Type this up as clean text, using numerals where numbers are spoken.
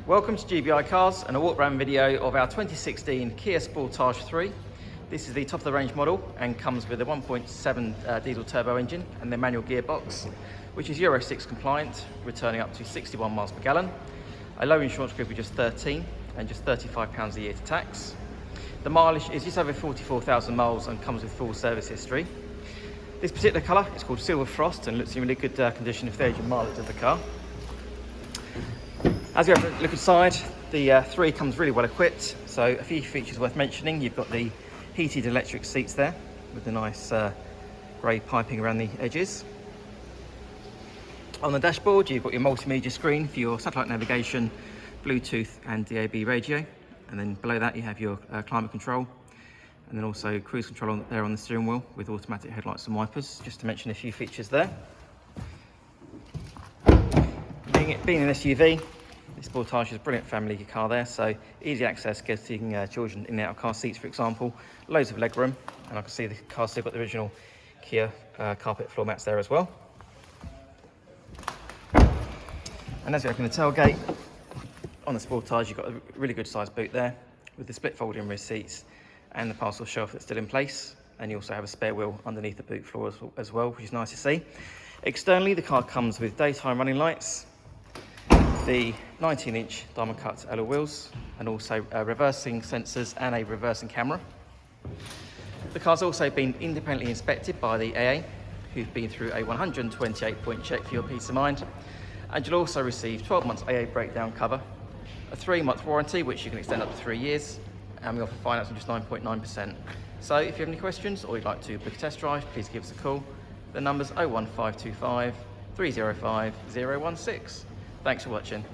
Welcome to GBI Cars and a walk around video of our 2016 Kia Sportage 3. This is the top of the range model and comes with a 1.7 diesel turbo engine and the manual gearbox, which is Euro 6 compliant, returning up to 61 miles per gallon. A low insurance group of just 13 and just £35 a year to tax. The mileage is just over 44,000 miles and comes with full service history. This particular colour is called Silver Frost and looks in really good condition if there's your mileage of the car. As we have a look inside, the 3 comes really well equipped, so a few features worth mentioning. You've got the heated electric seats there with the nice grey piping around the edges. On the dashboard you've got your multimedia screen for your satellite navigation, Bluetooth and DAB radio, and then below that you have your climate control, and then also cruise control there on the steering wheel with automatic headlights and wipers, just to mention a few features there. Being an SUV, the Sportage is a brilliant family car there, so easy access, getting children in and out of car seats, for example. Loads of legroom, and I can see the car's still got the original Kia carpet floor mats there as well. And as we open the tailgate, on the Sportage you've got a really good sized boot there, with the split folding rear seats and the parcel shelf that's still in place. And you also have a spare wheel underneath the boot floor as well, which is nice to see. Externally, the car comes with daytime running lights, the 19-inch diamond cut alloy wheels, and also reversing sensors and a reversing camera. The car's also been independently inspected by the AA, who've been through a 128-point check for your peace of mind. And you'll also receive 12 months AA breakdown cover, a 3-month warranty, which you can extend up to 3 years, and we offer finance on just 9.9%. So if you have any questions or you'd like to book a test drive, please give us a call. The number's 01525 305 016. Thanks for watching.